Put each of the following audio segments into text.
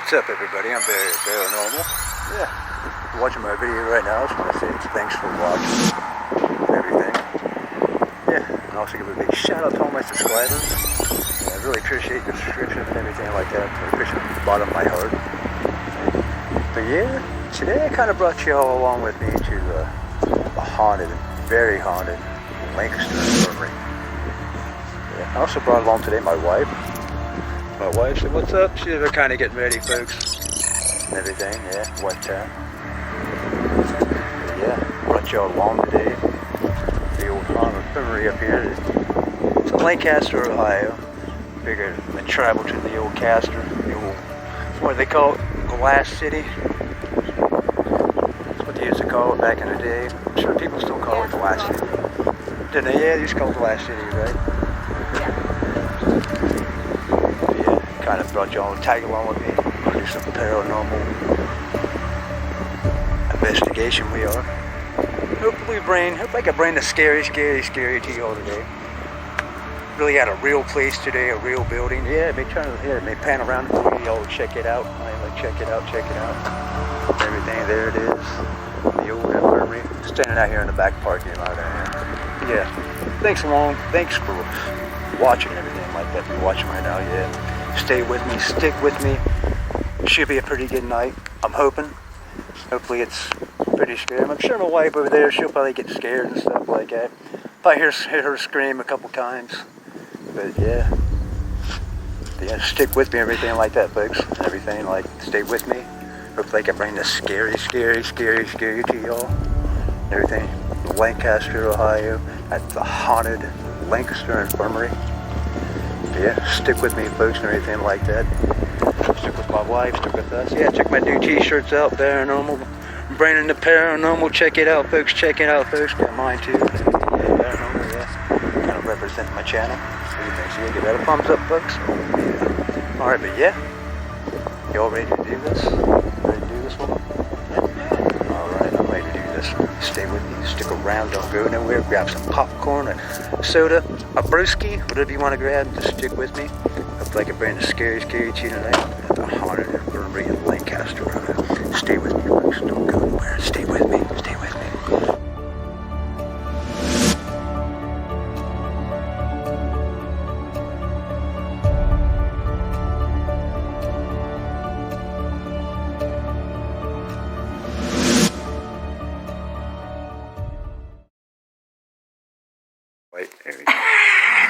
What's up, everybody? I'm very paranormal. Yeah, if you're watching my video right now, I just want to say thanks for watching and everything. Yeah, and also give a big shout out to all my subscribers. Yeah, I really appreciate your subscription and everything like that. I appreciate it from the bottom of my heart. But yeah, today I kind of brought you all along with me to a haunted, very haunted Lancaster Infirmary. Yeah, I also brought along today my wife. My wife said, "What's up?" She's kind of getting ready, folks, and everything. Yeah, what time? Yeah, brought y'all along today. The old infirmary up here. It's in Lancaster, Ohio. Figured I'd travel to the old Castor, the old, what they call it, Glass City. That's what they used to call it back in the day. I'm sure people still call it Glass City. Didn't they? Yeah, they used to call it Glass City, right? Kind of brought y'all to tag along with me, do some paranormal investigation. We are. Hope I can bring the scary to y'all today. Really got a real place today, a real building. Yeah, may pan around for y'all, check it out. Check it out. Everything, there it is. The old infirmary. Standing out here in the back parking lot. Yeah. Thanks for watching and everything like that. If you're watching right now, yeah. Stay with me, stick with me. Should be a pretty good night, I'm hoping. Hopefully it's pretty scary. I'm sure my wife over there, she'll probably get scared and stuff like that. If I hear her scream a couple times. But yeah, stick with me, everything like that, folks. Everything, stay with me. Hopefully I can bring the scary to y'all. Everything. Lancaster, Ohio, at the haunted Lancaster Infirmary. Yeah, stick with me, folks, and everything like that. Stick with my wife, stick with us. Yeah, check my new t-shirts out, paranormal. I'm bringing the paranormal. Check it out, folks. Got mine too. Yeah, paranormal, yeah. Kind of represent my channel. What do you think? So yeah, give that a thumbs up, folks. Yeah. Alright, but yeah. Y'all ready to do this? Ready to do this one? Yeah. Alright, I'm ready to do this. Stay with me, stick around, don't go nowhere. Grab some popcorn, a soda, a brewski, whatever you want to grab, just stick with me. Hopefully I can bring the scary to you tonight at the haunted infirmary in Lancaster. Stay with me, folks, don't go nowhere. Stay with me.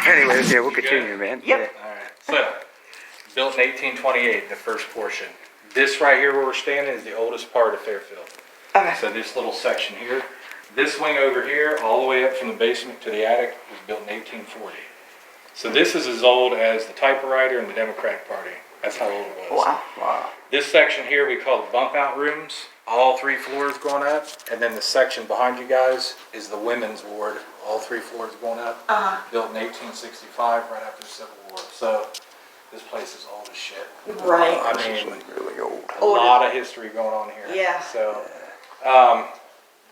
Anyways, yeah, we'll continue, man. Yep. Yeah. Alright, so, built in 1828, the first portion. This right here where we're standing is the oldest part of Fairfield. Okay. So this little section here, this wing over here, all the way up from the basement to the attic, was built in 1840. So this is as old as the typewriter and the Democratic Party. That's how old it was. Wow. This section here we call the bump out rooms, all 3 floors going up, and then the section behind you guys is the women's ward, all 3 floors going up. Built in 1865, right after the Civil War. So this place is old as shit. Right. I mean, Really old. a lot of history going on here. Yeah. So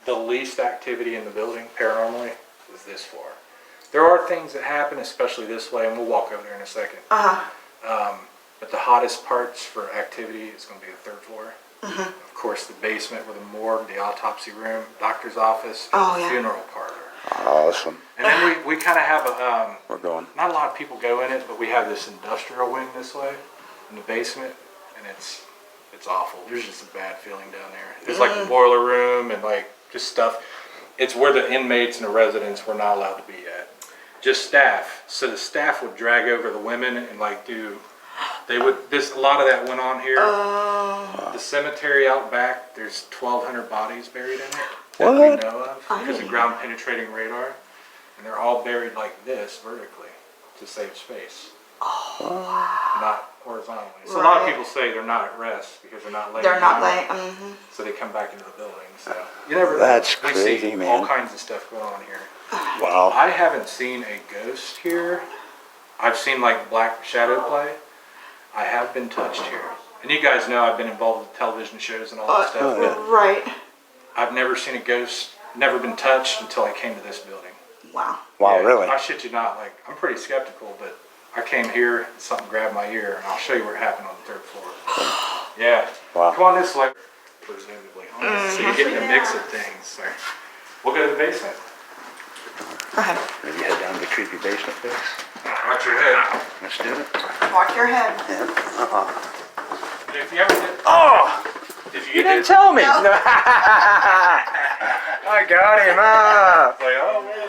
the least activity in the building paranormally was this floor. There are things that happen, especially this way, and we'll walk over there in a second. But the hottest parts for activity is going to be the 3rd floor. Of course, the basement with the morgue, the autopsy room, doctor's office, and the funeral parlor. Awesome. And then we kind of have a, We're going. not a lot of people go in it, but we have this industrial wing this way in the basement, and it's awful. There's just a bad feeling down there. There's like the boiler room and just stuff. It's where the inmates and the residents were not allowed to be at. Just staff. So the staff would drag over the women and a lot of that went on here. The cemetery out back, there's 1,200 bodies buried in it that we know of because of ground penetrating radar. And they're all buried like this, vertically, to save space. Not horizontally. So a lot of people say they're not at rest because they're not laying down. So they come back into the building. So you never know. That's we crazy, see man. all kinds of stuff going on here. Wow. I haven't seen a ghost here. I've seen black shadow play. I have been touched here. And you guys know I've been involved with television shows and all that stuff. But Right. I've never seen a ghost, never been touched until I came to this building. Wow. Wow, Yeah, really? I shit you not. I'm pretty skeptical, but I came here, something grabbed my ear, and I'll show you what happened on the 3rd floor. Yeah. Wow. Come on this way. Presumably. So you're getting a mix of things. So we'll go to the basement. Go ahead. Maybe head down to the creepy basement, folks. Watch your head. Let's do it. Watch your head. Yeah. If you ever get, Oh! if You you didn't get, tell me! No. I got him! Ah. like, oh man.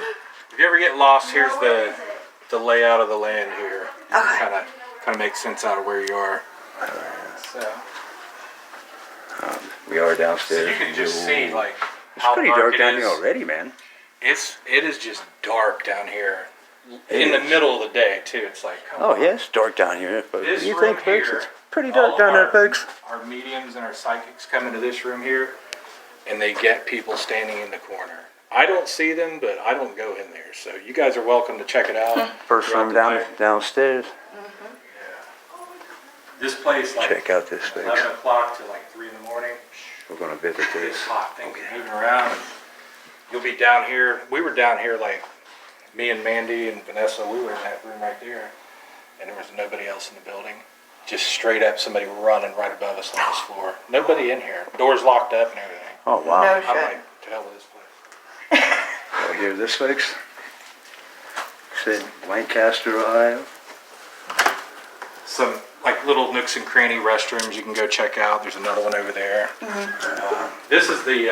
If you ever get lost, here's the layout of the land here. Okay. Kind of makes sense out of where you are. So We are you downstairs. can just see like It's how pretty dark dark it down is. here already, man. It is just dark down here. It In the is. middle of the day too. It's like come Oh, on. yeah, it's dark down here, folks. This You room think, folks? here, It's pretty all dark of down there, our- folks. Our mediums and our psychics come into this room here, and they get people standing in the corner. I don't see them, but I don't go in there. So you guys are welcome to check it out. First throughout room the down night. downstairs. This place, like Check out this, folks. 11 o'clock to like 3 in the morning. We're gonna visit this. It's hot. Things are moving around. And you'll be down here. We were down here like me and Mandy and Vanessa. We were in that room right there, and there was nobody else in the building. Just straight up somebody running right above us on this floor. Nobody in here. Doors locked up and everything. Oh, wow. No I'm shit. like, to hell with this place. Oh, hear this, folks? Said Lancaster, Ohio. Some like little nooks and cranny restrooms you can go check out. There's another one over there. This is the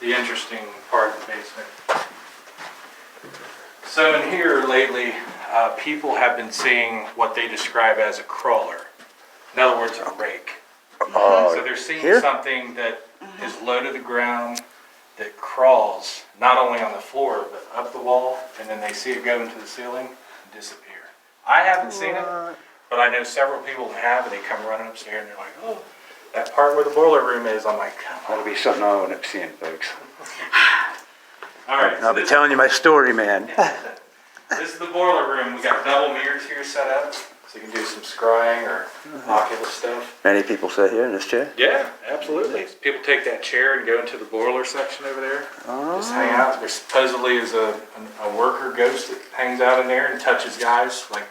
interesting part of the basement. So in here lately, people have been seeing what they describe as a crawler. In other words, a rake. Oh, So they're seeing here? something that is low to the ground that crawls not only on the floor but up the wall, and then they see it go into the ceiling and disappear. I haven't seen it, but I know several people that have, and they come running upstairs and they're like, "Oh, that part where the boiler room is." I'm like, "Come on." That'll be something I want to see, folks. All right, so I'll be this, telling you my story, man. this is the boiler room. We got double mirrors here set up, so you can do some scrying or oculus stuff. Many people sit here in this chair. Yeah, absolutely. People take that chair and go into the boiler section over there. Just hang out. There supposedly is a worker ghost that hangs out in there and touches guys. Like,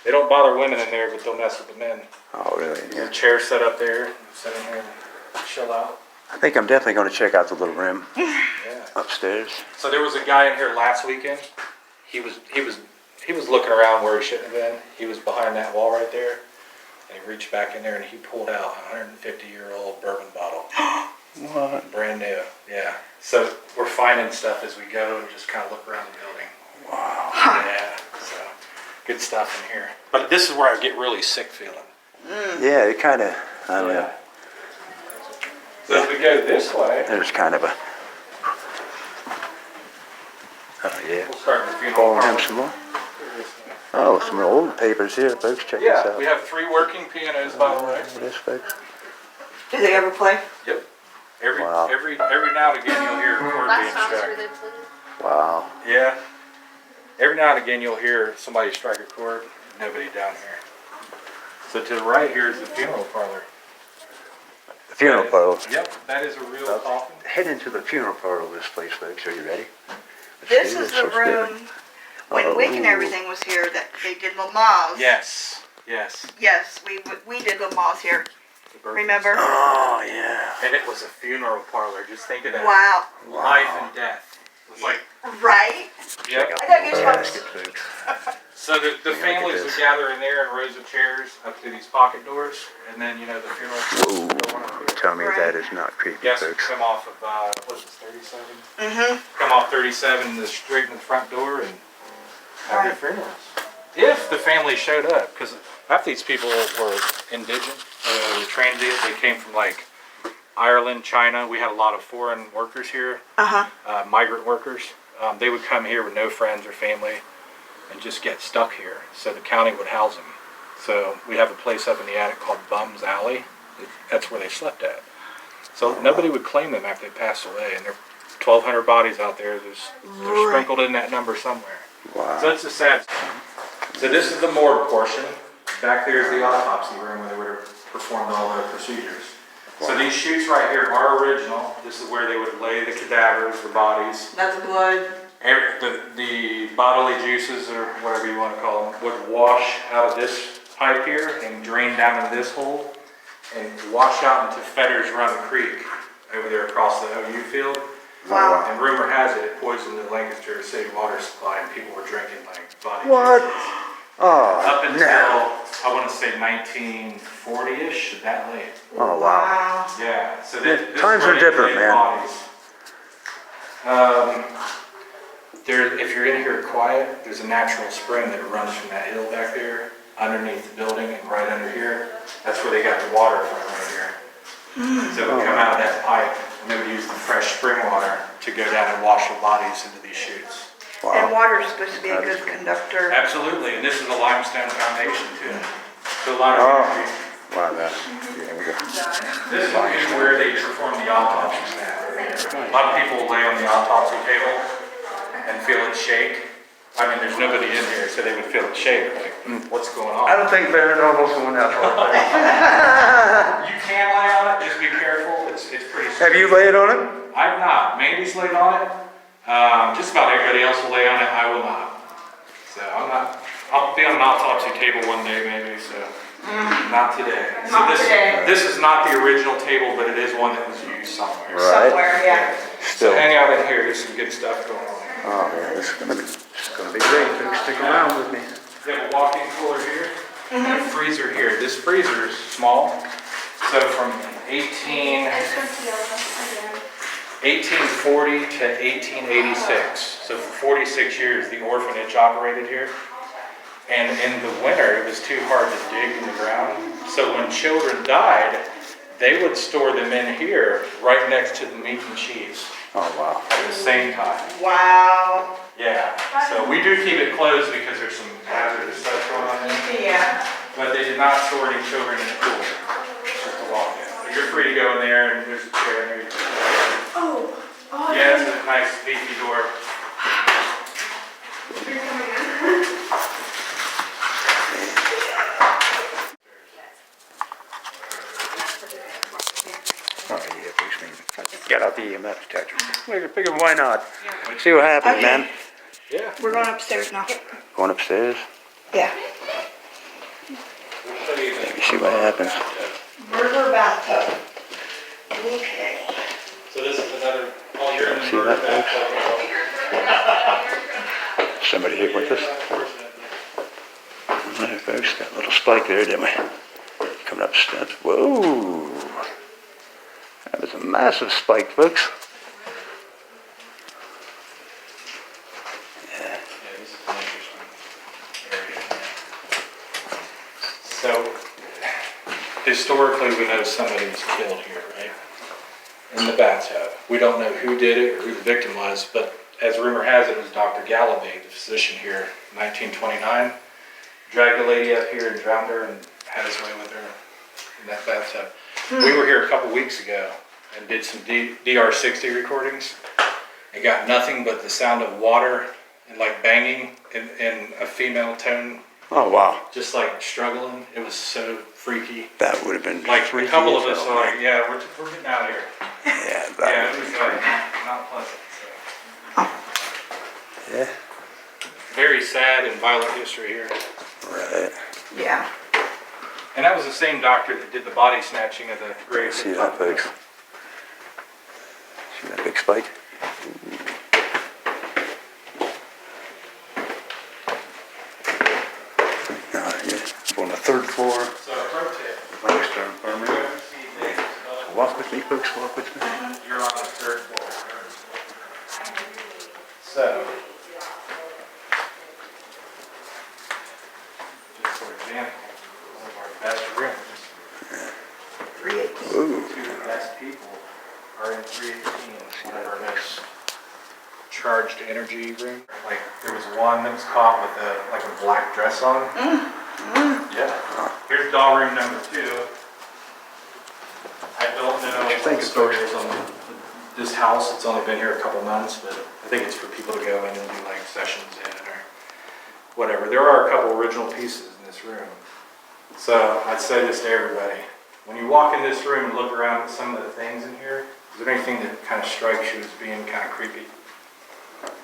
they don't bother women in there, but they'll mess with the men. Oh, really? There's Yeah. a chair set up there. You sit in here and chill out. I think I'm definitely going to check out the little room Yeah. upstairs. So there was a guy in here last weekend. He was looking around where he shouldn't have been. He was behind that wall right there, and he reached back in there and he pulled out a 150-year-old bourbon bottle. What? Brand new, yeah. So we're finding stuff as we go and just kind of look around the building. Wow. Yeah, so good stuff in here. But this is where I get really sick feeling. Yeah, it kind of, I don't know. Yeah. So if we go this way, There's kind of a, oh, yeah. we'll start in the funeral Calling him parlor. some more. Oh, some old papers here, folks. Check this Yeah, out. we have 3 working pianos, by the way. Look at this, folks. Do they ever play? Yep. Every Wow. every now and again you'll hear a chord being Last house where struck. they played. Wow. Yeah. Every now and again you'll hear somebody strike a chord. Nobody down here. So to the right here is the funeral parlor. The funeral parlor. Yep, that is a real coffin. Head into the funeral parlor of this place, folks. Are you ready? Let's This see is this. the Let's get it. room when Wick and Oh. everything was here that they did Lamaze. Yes. Yes. Yes, we did Lamaze here. Remember? Oh, yeah. And it was a funeral parlor. Just think of that. Wow. Life and death. It was like, Right? yep. I got goosebumps. Basket, folks. So the at families this. would gather in there in rows of chairs up to these pocket doors, and then the funeral. Whoa. go on up here. Tell me Right. that is not creepy, Yes, folks. come off of what is this, 37? Mm-hmm. Come off 37, the straight in the front door, and have your Right. funerals. If the family showed up, because half these people were indigent, transient. They came from like Ireland, China. We had a lot of foreign workers here, Uh-huh. migrant workers. They would come here with no friends or family and just get stuck here. So the county would house them. So we have a place up in the attic called Bum's Alley. That's where they slept at. So nobody would claim them after they passed away. And there are 1,200 bodies out there. They're Right. sprinkled in that number somewhere. Wow. So it's a sad. So this is the morgue portion. Back there is the autopsy room where they would have performed all the procedures. So these chutes right here are original. This is where they would lay the cadavers, the bodies. That's blood. The bodily juices, or whatever you want to call them, would wash out of this pipe here and drain down into this hole. and wash out into Fetters Run Creek over there across the OU field. Wow. And rumor has it, it poisoned the Lancaster city water supply, and people were drinking like body What? juices. Oh, Up until, no. I want to say 1940-ish, that late. Oh, wow. Yeah, so Yeah, this is times where are they different, claim man. bodies. If you're in here quiet, there's a natural spring that runs from that hill back there, underneath the building and right under here. That's where they got the water from right here. So it would come out of that pipe, and they would use the fresh spring water to go down and wash the bodies into these chutes. And Wow. water is supposed to be a good conductor. Absolutely, and this is a limestone foundation too. So a lot of Oh. energy. Wow, that. Yeah, we go. This is where they perform the autopsies now. A lot of people lay on the autopsy table and feel it shake. I mean, there's nobody in here, so they would feel it shake, like, what's going on? I don't think paranormal's going that far. You can lay on it, just be careful, it's pretty Have you laid on it? I've not. Mandy's laid on it. Just about everybody else will lay on it, I will not. So I'll be on an autopsy table one day maybe, so not today. Not so today. This is not the original table, but it is one that was used somewhere. Right. Somewhere, yeah. So hang out in here, there's some good stuff going on. Oh, yeah, this is gonna be great. Folks, stick around with me. We have a walk-in cooler here, and a freezer here. This freezer is small, so from 1840 to 1886. So for 46 years, the orphanage operated here. And in the winter, it was too hard to dig in the ground. So when children died, they would store them in here, right next to the meat and cheese, Oh, wow. at the same time. Wow. Yeah, so we do keep it closed because there's some hazardous stuff going on in there. Yeah. But they did not store any children in the cooler, just to walk in. But you're free to go in there, and there's a chair in there. Oh. Yeah, it's a nice beefy door. Oh, yeah, policeman. Get out the EMF detector. Figure why not? See what happens, Okay. man. Yeah. We're going upstairs now. Going upstairs. Yeah. Maybe see what happens. Burger bathtub. Okay. So this is another, oh, you're in the See that, folks? Somebody hit with us. There, folks, got a little spike there, didn't we? Coming up steps. Whoa. That was a massive spike, folks. Yeah, this is an interesting area. So, historically, we know somebody was killed here, right? In the bathtub. We don't know who did it or who the victim was, but as rumor has it, it was Dr. Galloway, the physician here, 1929. Dragged a lady up here and drowned her and had his way with her in that bathtub. We were here a couple weeks ago and did some DR60 recordings and got nothing but the sound of water and like banging in a female tone, Oh, wow. just like struggling. It was so freaky. That would have been Like a freaky couple of as us hell, are man. like, yeah, we're getting out of here. Yeah, Yeah, that it was like not pleasant. So. yeah. Very sad and violent history here. Right. Yeah. And that was the same doctor that did the body snatching of the grave. See that, folks? See that big spike? Yeah. On the third floor, So pro tip, Lancaster Infirmary. you see things, Walk with me, folks, walk with me. you're on the third floor. So, just for example, one of our best rooms, 318. Ooh. two of the best people are in 318, one of our most charged energy room. Like, there was one that was caught with like a black dress on. Yeah. Here's doll room number 2. I don't know you what think the it's story is on this house. It's only been here a couple months, but I think it's for people to go in and do like sessions in or whatever. There are a couple original pieces in this room. So I'd say this to everybody. When you walk in this room and look around at some of the things in here, is there anything that kind of strikes you as being kind of creepy?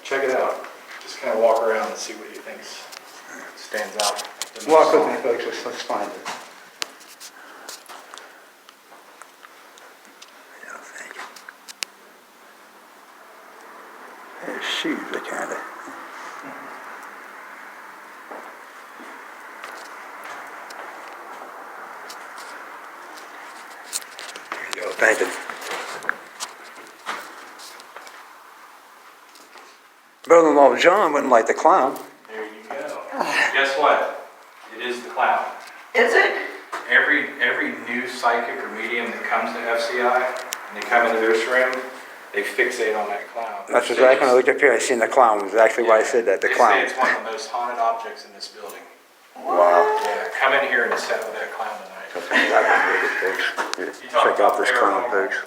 Check it out. Just kind of walk around and see what you think stands out. Walk with me, folks, let's find it. usually kind of. There you go, thank you. Brother-in-law John wouldn't like the clown. There you go. Guess what? It is the clown. Is it? Every new psychic or medium that comes to FCI, and they come into this room, they fixate on that clown. That's exactly when I looked up here, I seen the clown, was actually why I said that, the They clown. say it's one of the most haunted objects in this building. Wow. Yeah, come in here and sit with that clown tonight. Check out this clown, folks.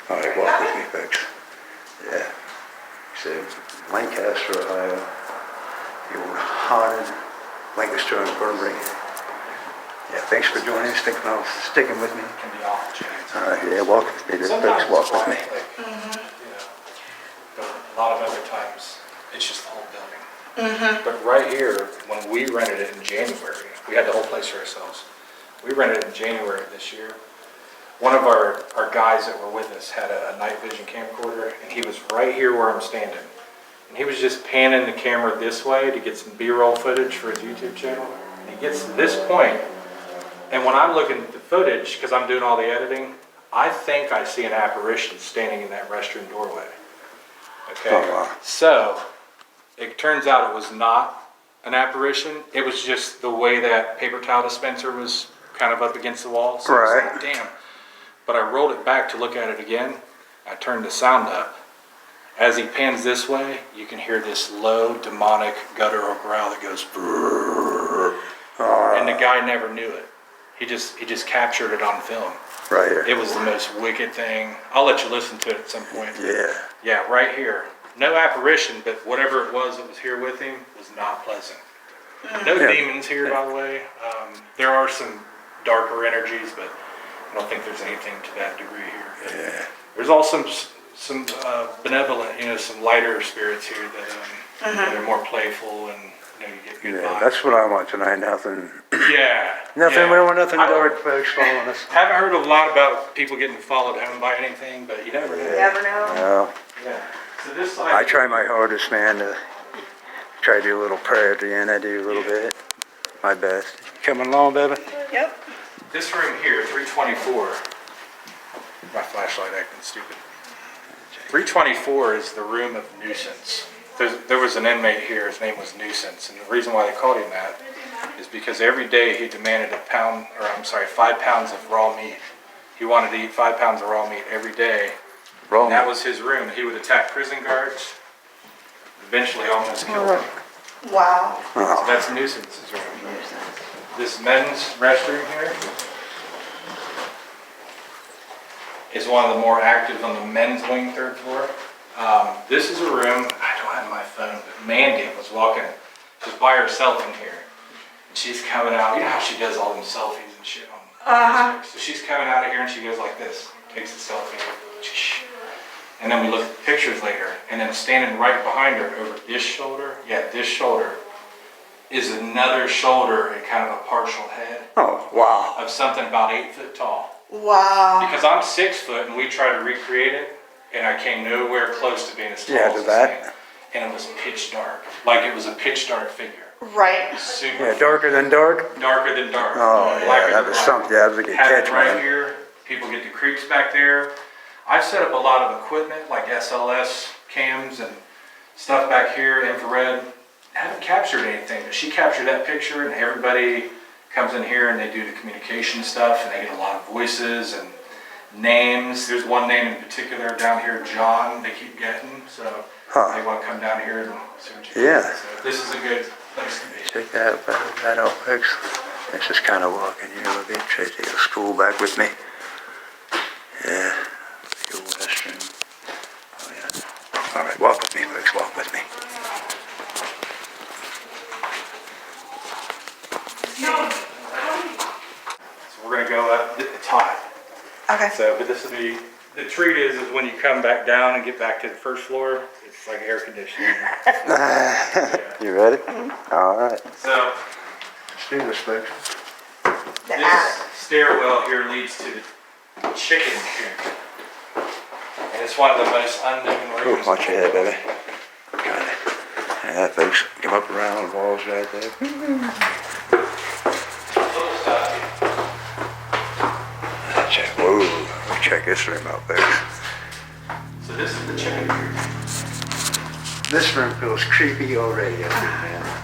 All right, walk with me, folks. Yeah. So, Lancaster, Ohio, the old haunted Lancaster Infirmary. Yeah, thanks for joining us, sticking with me. It can be awful chance. All right, yeah, walk with me, Sometimes folks, walk it's with me. like, you know, but a lot of other times, it's just the whole building. But right here, when we rented it in January, we had the whole place for ourselves. We rented it in January of this year. One of our guys that were with us had a night vision camcorder, and he was right here where I'm standing. And he was just panning the camera this way to get some B-roll footage for his YouTube channel. And he gets to this point, and when I'm looking at the footage, because I'm doing all the editing, I think I see an apparition standing in that restroom doorway. Okay, Oh, wow. so it turns out it was not an apparition. It was just the way that paper towel dispenser was kind of up against the wall. So Right. I was like, damn. But I rolled it back to look at it again. I turned the sound up. As he pans this way, you can hear this low demonic guttural growl that goes brrrr. And the guy never knew it. He just captured it on film. Right here. It was the most wicked thing. I'll let you listen to it at some point. Yeah. Yeah, right here. No apparition, but whatever it was that was here with him was not pleasant. No Yeah. demons here, by the way. There are some darker energies, but I don't think there's anything to that degree here. But Yeah. there's also some benevolent, some lighter spirits here that are more playful and you get good Yeah, vibes. that's what I want tonight, nothing. Yeah. Nothing, yeah. we don't want nothing I dark, folks, following us. haven't heard a lot about people getting followed home by anything, but you never know. Never know. Well, Yeah. So this side. I try my hardest, man, to try to do a little prayer at the end. I do a little bit. My best. Coming along, baby? Yep. This room here, 324. My flashlight acting stupid. 324 is the room of nuisance. There was an inmate here, his name was Nuisance, and the reason why they called him that is because every day he demanded 5 pounds of raw meat. He wanted to eat 5 pounds of raw meat every day. Raw And that meat. was his room. He would attack prison guards, eventually almost kill them. Wow. So that's Nuisance's room. This men's restroom here is one of the more active on the men's wing, 3rd floor. This is a room, I don't have my phone, but Mandy was walking just by herself in here. And she's coming out, you know how she does all them selfies and shit on Facebook? So she's coming out of here and she goes like this, takes a selfie. And then we look at the pictures later, and then standing right behind her over this shoulder, is another shoulder and kind of a partial head Oh, wow. of something about 8 foot tall. Wow. Because I'm 6 foot and we tried to recreate it, and I came nowhere close to being as tall Yeah, as to this that. thing. And it was pitch dark, like it was a pitch dark figure. Right. Super Yeah, darker than dark? darker than dark. Oh, yeah, Blacker that than was black. something. That was a good Have catch, it right man. here. People get the creeps back there. I've set up a lot of equipment like SLS cams and stuff back here, infrared. I haven't captured anything, but she captured that picture, and everybody comes in here and they do the communication stuff, and they get a lot of voices and names. There's one name in particular down here, John, they keep getting, so they want to come down here and see what you Yeah. do. So this is a good place to be. Check that out, folks. It's just kind of walking here a little bit. Try to take the school back with me. Yeah. The old restroom. Oh, yeah. All right, walk with me, folks. Walk with me. So we're going to go up, it's hot. Okay. So, but this will be, the treat is when you come back down and get back to the 1st floor, it's like air conditioning. You ready? All right. So Let's do this, folks. The this attic. stairwell here leads to the chicken coop. And it's one of the most unknown Ooh, rooms. watch your head, baby. Got it. Yeah, folks, come up around the walls right there. Little stuff. Whoa, check this room out, folks. So this is the chicken coop. This room feels creepy already, man.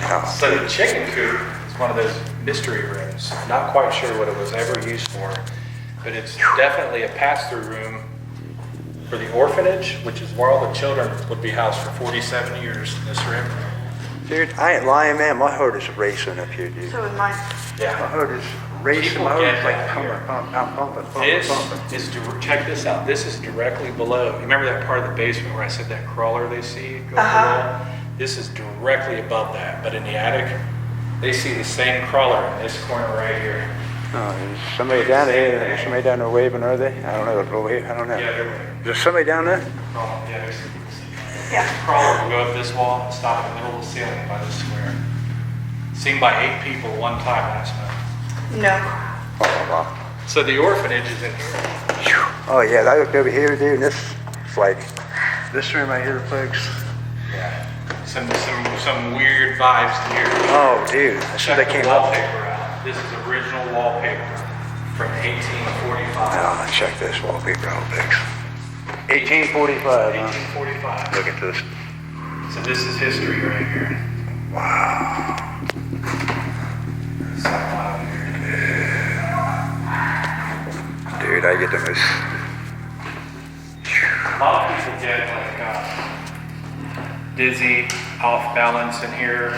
Oh, So the chicken coop is one of those mystery rooms. Not quite sure what it was ever used for, but it's definitely a pass-through room for the orphanage, which is where all the children would be housed for 47 years in this room. dude, I ain't lying, man. My heart is racing up here, dude. So is mine. My Yeah. heart is racing. People My heart get is like that pumping, here. pumping. This is, check this out, this is directly below. You remember that part of the basement where I said that crawler they see go up the wall? This is directly above that, but in the attic, they see the same crawler in this corner right here. Oh, there's somebody down there. There's somebody down there waving, are they? I don't know. I don't know. Yeah, Is there somebody down there? yeah, there's Yeah. crawler will go up this wall and stop in the middle of the ceiling by this square. Seen by 8 people one time last month. No. Oh, wow. So the orphanage is in here. Oh, yeah, I looked over here, dude, and this is like, this room right here, folks. Yeah. Some weird vibes in here. Oh, dude, as soon as I Check came the up. wallpaper out. This is original wallpaper from 1845. Oh, check this wallpaper out, folks. 1845, huh? 1845. Look at this. So this is history right here. Wow. It's like out here. Dude, I get the most. A lot of people get like dizzy, off balance in here,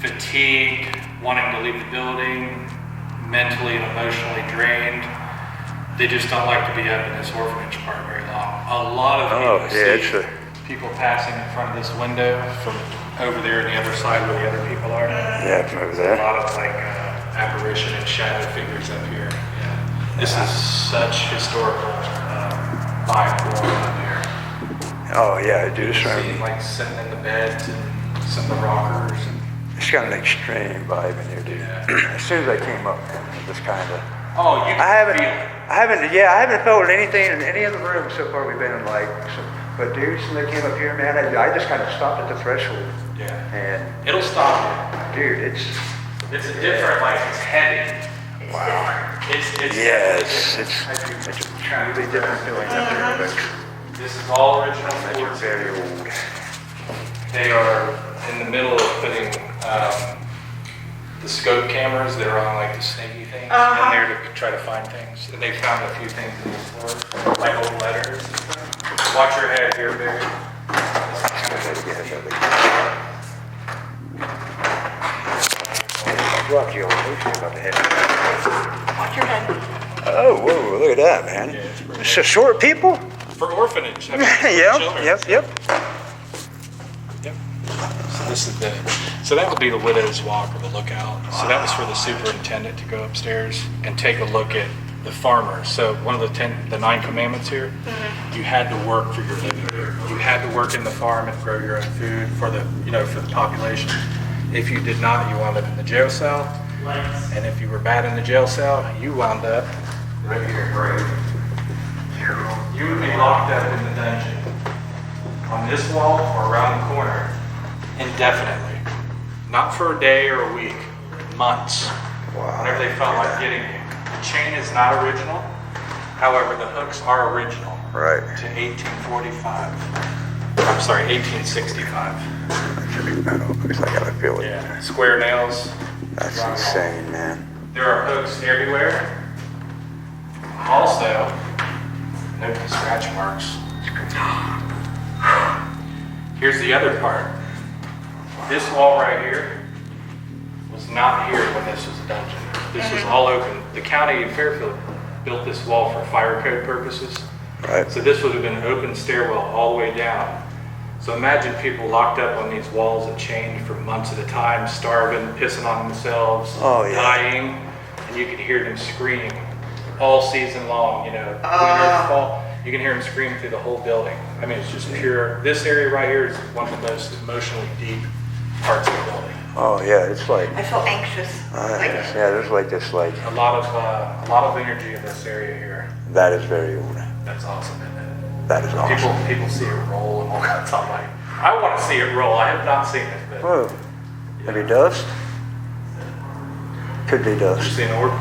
fatigued, wanting to leave the building, mentally and emotionally drained. They just don't like to be up in this orphanage part very long. A lot of people see people passing in front of this window from over there on the other side where the other people are. Yeah, from over A there. lot of like apparition and shadow figures up here. Yeah. This is such historical vibe going on here. Oh, yeah, dude, this See, room. like sitting in the beds and some of the rockers. And, It's got an extreme vibe in here, dude. Yeah. As soon as I came up, man, it just kind of. oh, you can I haven't felt anything in any of the rooms so far we've been in, like, but dude, since I came up here, man, I just kind of stopped at the threshold. feel it. Yeah. And, It'll stop dude, it's, you. It's a different, like it's heavy. wow. It's Yeah, it's it's a truly different feeling up here, but This is all original it's floors. very old. They are in the middle of putting the scope cameras that are on like the snaky things in there to try to find things. And they found a few things in these floors, like old letters and stuff. Watch your head here, Barry. Dropped you old potion about the head. Watch your head. Oh, whoa, look at that, man. Yeah, it's pretty It's so short people? For orphanage. I mean, Yep, children. yep. Yep. So this is so that would be the widow's walk or the lookout. So that was for the superintendent to go upstairs and take a look at the farmers. So one of the 9 commandments here, you had to work for your living. You had to work in the farm and grow your own food for the for the population. If you did not, you wound up in the jail cell. And if you were bad in the jail cell, you wound up right here. You would be locked up in the dungeon on this wall or around the corner indefinitely. Not for a day or a week, months. Wow. Whenever they felt like getting you. The chain is not original. However, the hooks are original Right. to 1845. I'm sorry, 1865. Looks like I gotta feel it. Yeah, square nails. That's insane, man. There are hooks everywhere. Also, note the scratch marks. Here's the other part. This wall right here was not here when this was a dungeon. This was all open. The county of Fairfield built this wall for fire code purposes. Right. So this would have been an open stairwell all the way down. So imagine people locked up on these walls and chained for months at a time, starving, pissing on themselves, Oh, yeah. dying, and you could hear them scream all season long, winter, fall. You can hear them scream through the whole building. I mean, it's just pure. This area right here is one of the most emotionally deep parts of the building. Oh yeah, it's like, I feel anxious. Like, yeah, there's like this, like, A lot of energy in this area here. that is very old. That's awesome, isn't it? That is awesome. People see it roll and all kinds of like, I want to see it roll. I have not seen it, but Whoa, maybe dust? Could be you've dust. seen orb.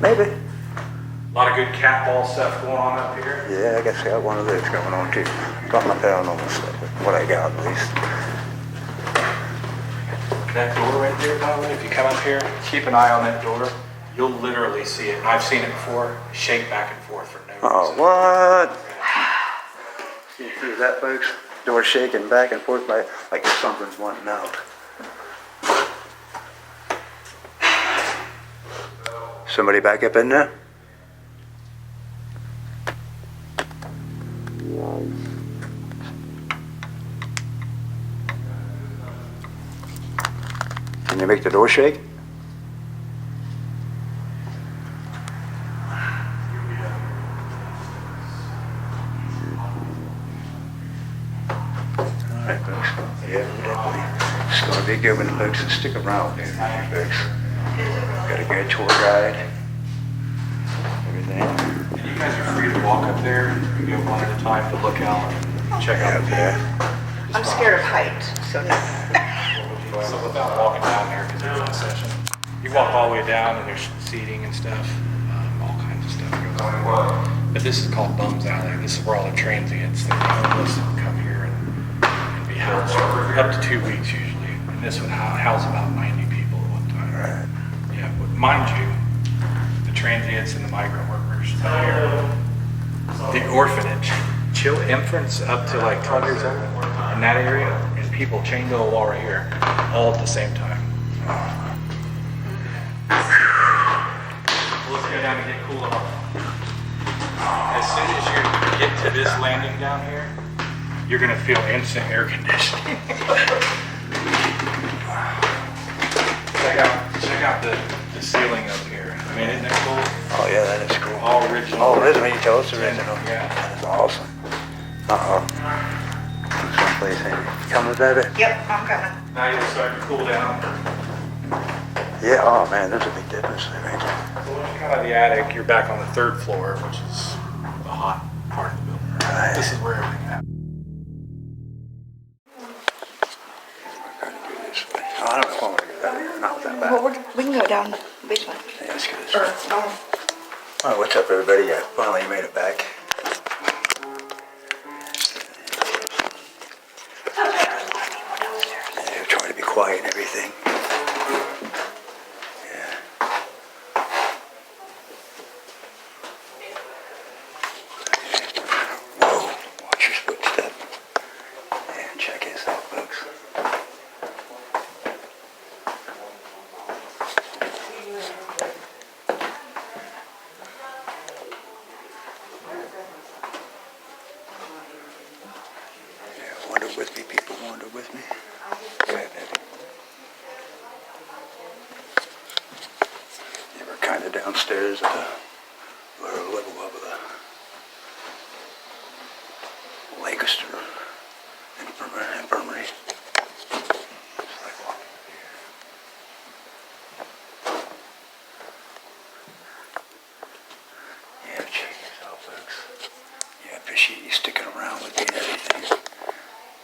Maybe. A lot of good cat ball stuff going on up here. Yeah, I guess I got one of those going on too. Got my paranormal stuff, what I got at least. That door right there, by the way, if you come up here, keep an eye on that door. You'll literally see it, and I've seen it before, shake back and forth for no Oh, reason. what? See through that, folks? Door shaking back and forth like something's wanting out. Somebody back up in there? Can you make the door shake? Alright, folks. Yeah, definitely. It's going to be good when the folks that stick around there, folks. Got a good tour guide. Everything. And you guys are free to walk up there. You go one at a time to look out and check out the Yeah. I'm scared of heights, so no. So without walking down there, because there's a session, you walk all the way down and there's seating and stuff, all kinds of stuff goes on. But this is called Bums Alley. This is where all the transients that homeless come here and be housed for up to 2 weeks usually. And this would house about 90 people at one time. Right. Yeah, but mind you, the transients and the migrant workers up here, the orphanage, infants up to like 12 years old in that area, and people chained to the wall right here, all at the same time. Let's go down and get cool off. As soon as you get to this landing down here, you're gonna feel instant air conditioning. check out the ceiling up here. I mean, isn't that cool? Oh, yeah, that is cool. All original. Oh, original, you tell us original. Yeah. That is awesome. Uh-oh. Someplace, hey. Coming, baby? Yep, I'm coming. Now you're starting to cool down. Yeah, oh man, there's a big difference there, ain't there? So once you come out of the attic, you're back on the 3rd floor, which is the hot part of the building. Right. This is where everything happens. We're gonna do this way. Oh, I don't know if I want to go that way. Not that bad. Well, we can go down the basement. Yeah, let's go this Or, way. no. Oh, what's up, everybody? Yeah, finally made it back. Yeah, trying to be quiet and everything. Yeah. Whoa, watch your footstep. And check this out, folks. Yeah, wander with me, people, wander with me. Go ahead, baby. Yeah, we're kind of downstairs at the lower level of the Lancaster Infirmary. It's like walking here. Yeah, check this out, folks. Yeah, I appreciate you sticking around with me and everything.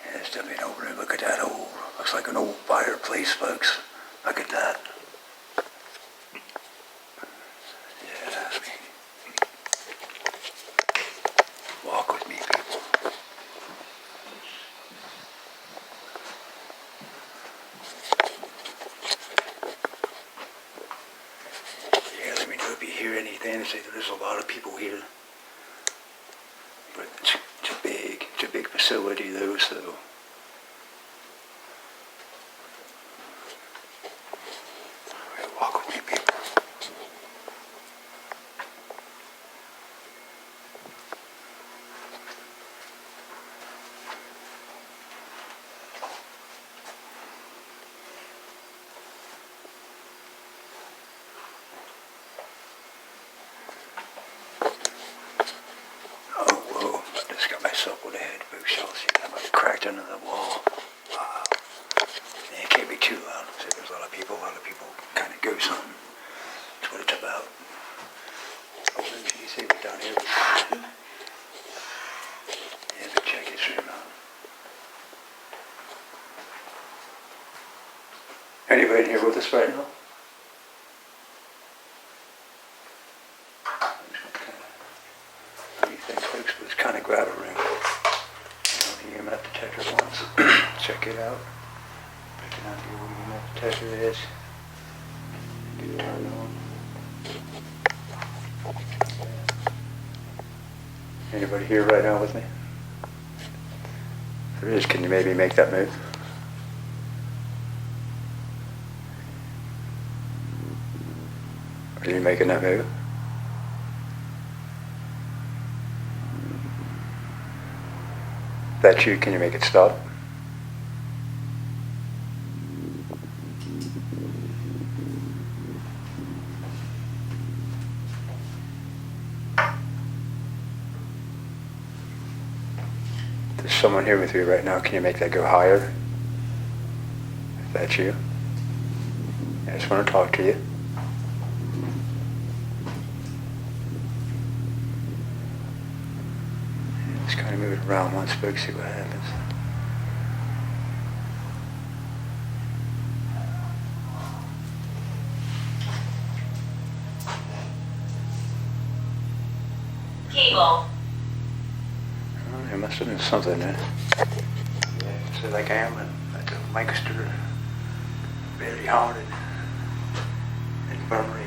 Yeah, it's definitely over there. Look at that old, looks like an old fireplace, folks. Look at that. Yeah, I mean, walk with me, people. Yeah, let me know if you hear anything. Say that there's a lot of people here. But it's a big facility though, so. Yeah, walk with me, people. Oh, whoa, I just got myself with a head, folks. Y'all see that? I cracked under the wall. Wow. Yeah, it can't be too loud. So Anybody here with us right now? What do you think, folks? Let's kind of grab a room. The EMF detector once. Check it out. Picking out the old EMF detector is. Get it turned on. Anybody here right now with me? If there is, can you maybe make that move? Are you making that move? If that's you, can you make it stop? There's someone here with you right now. Can you make that go higher? If that's you. I just want to talk to you. Just kind of move it around once, folks, see what happens. Cable. Oh, there must have been something there. Yeah, so like I am at the Lancaster, very haunted infirmary.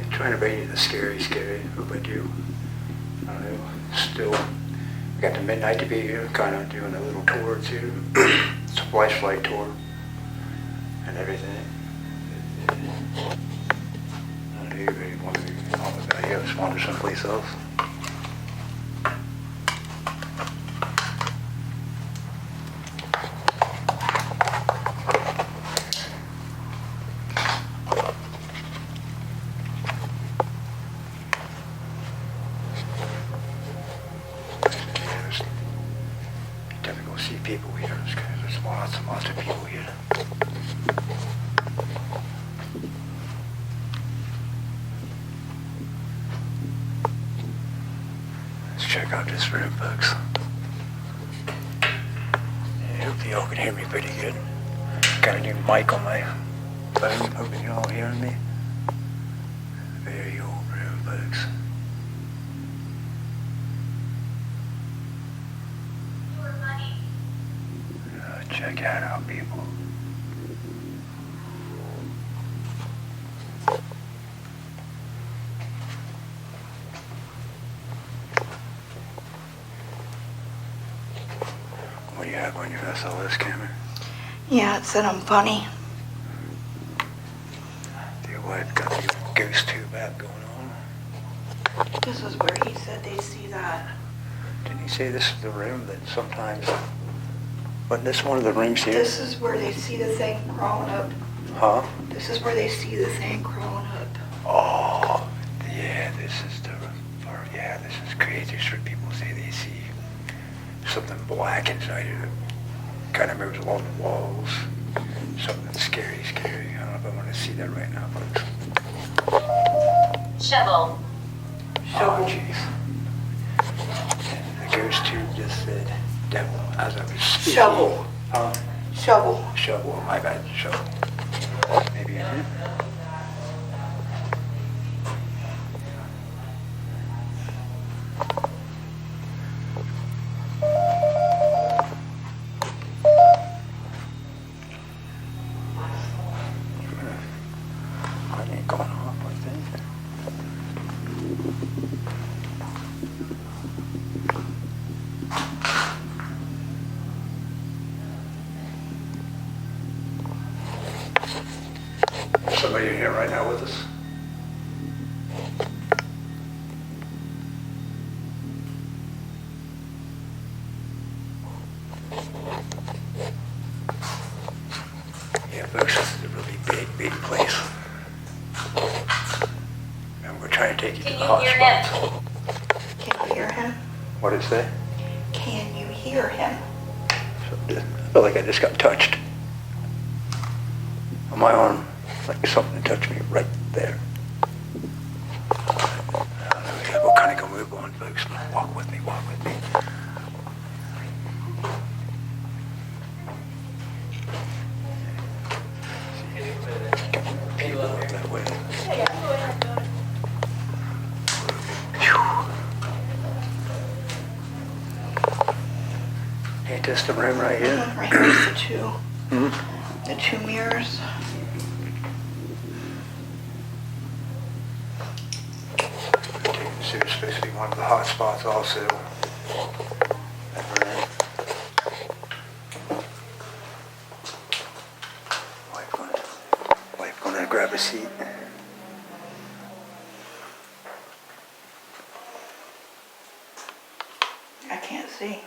I'm trying to bring you the scary. Hope I do. I don't know. Still, we got the midnight to be here, kind of doing a little tour too. It's a flashlight tour and everything. I don't know if you want to wander someplace else. Typical see people here. There's lots and lots of people here. Let's check out this room, folks. I hope y'all can hear me pretty good. Got a new mic on my phone. Hoping y'all hearing me. Very old room, folks. Check that out, people. What do you have on your SLS camera? Yeah, it said I'm funny. The wife got the ghost tube app going on. This is where he said they see that. Didn't he say this is the room that sometimes... Wasn't this one of the rooms here? This is where they see the thing crawling up. Huh? This is where they see the thing crawling up. Oh, yeah, this is the... Yeah, this is crazy. Sure, people say they see something black inside it. Kind of moves along the walls. Something scary. I don't know if I want to see that right now, folks. Shovel. Oh, jeez. And the ghost tube just said, devil, as I was speaking. Shovel. Shovel, my bad, shovel. Maybe in here? That ain't going off like that. Somebody in here right now with us? Yeah, folks, this is a really big place. And we're trying to take you to Can the you hot hear spots. Can you hear him? What did it say? Can you hear him? I feel like I just got touched. On my arm, like something touched me right there. I don't know, we'll kind of go move on, folks. Walk with me. Ain't this the room right here? Right here's the two. Hmm? The two mirrors. So it's supposed to be one of the hot spots also. That room. Wife gonna grab a seat. I can't see.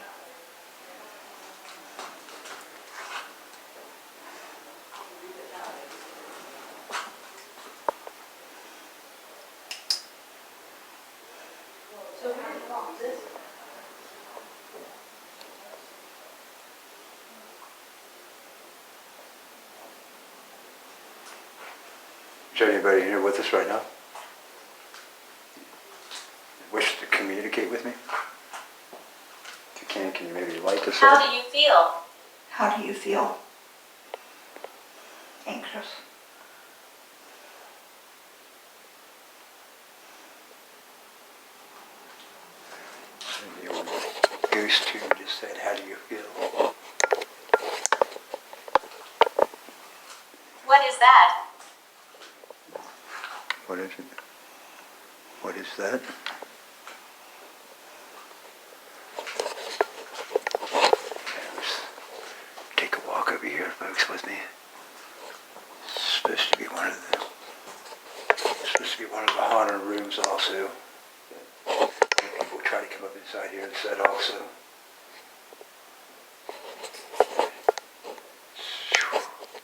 Is there anybody here with us right now? Wish to communicate with me? If you can you maybe light this How up? do you feel? How do you feel? Anxious. The old ghost tune just said, how do you feel? What is that? What is it? What is that? Let's take a walk over here, folks, with me. It's supposed to be one of the haunted rooms also. People try to come up inside here and said also.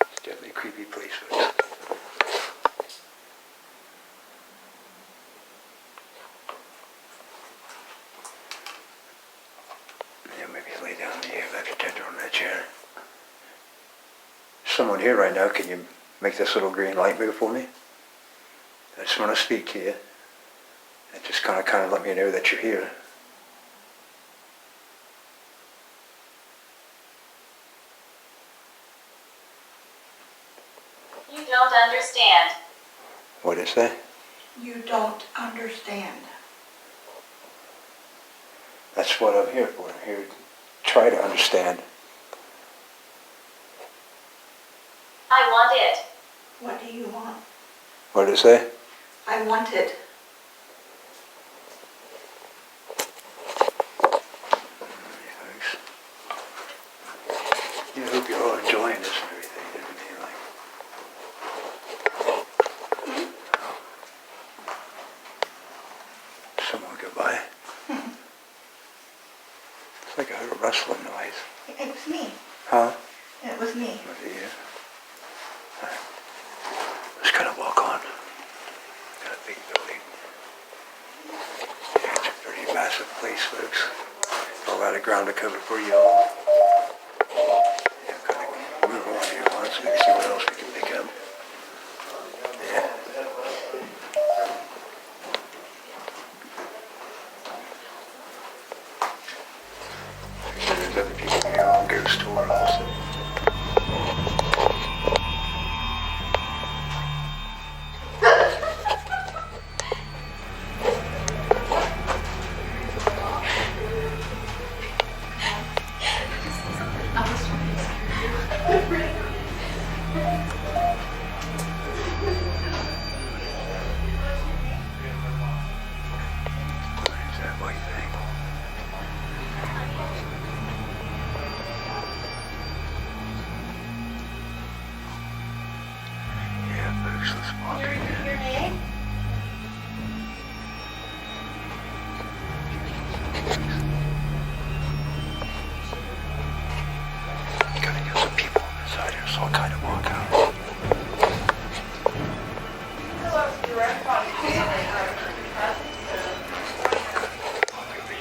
It's definitely a creepy place, folks. Yeah, maybe lay down here, let your tender on that chair. Someone here right now, can you make this little green light move for me? I just want to speak to you. And just kind of let me know that you're here. You don't understand. What is that? You don't understand. That's what I'm here for. I'm here to try to understand. I want it. What do you want? What is that? I want it. I hope you're all enjoying this and everything. You know what I mean? Like, someone go by. It's like I heard a rustling noise. It was me. Huh? It was me. Was it you? Alright. Let's kind of walk on. Got a big building. Yeah, it's a pretty massive place, folks. A lot of ground to cover for you all. Yeah, kind of move on here once, maybe see what else we can pick up. Yeah. So there's other people here on Ghost Tour also. Is that what you think? Yeah, folks, let's walk in here. Gotta get some people inside here, so I'll kind of walk out. Walk over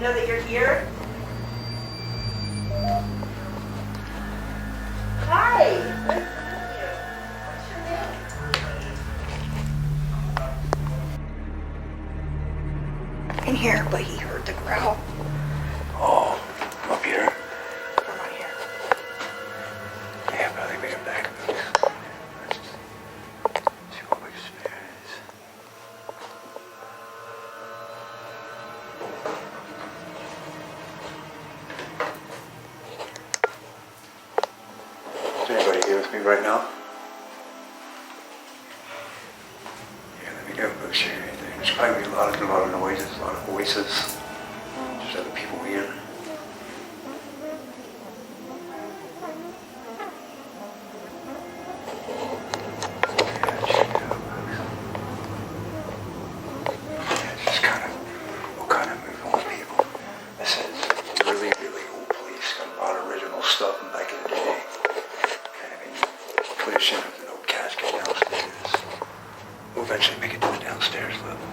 know that you're here? Hi. Nice to meet you. What's your name? In here, but he heard the growl. Oh, up here. From right here. Yeah, probably make it back. See what we experience. Is anybody here with me right now? Yeah, let me know if I hear anything. There's probably a lot of noises, a lot of voices. Just other people here. Stuff from back in the day. Kind of in collision with an old casket downstairs. We'll eventually make it to the downstairs level.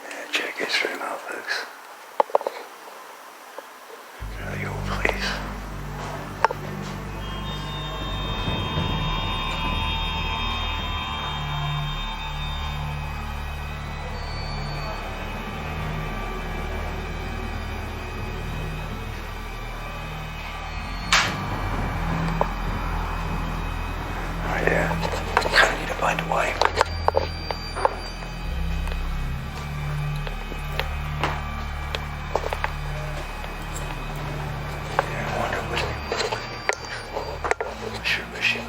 Yeah, check history out, folks. Really old place. Yeah, kind of need to find a way. Yeah, I wonder what I sure wish you.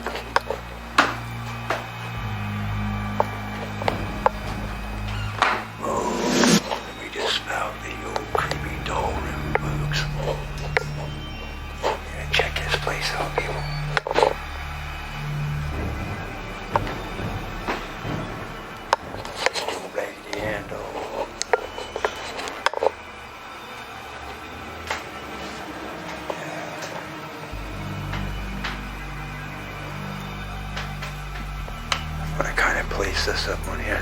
Oh, we just found the old creepy doll room, folks. Yeah, check this place out, people. But I kind of place this up on here.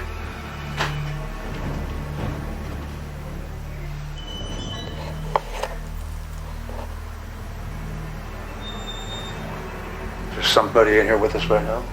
Is there somebody in here with us right now?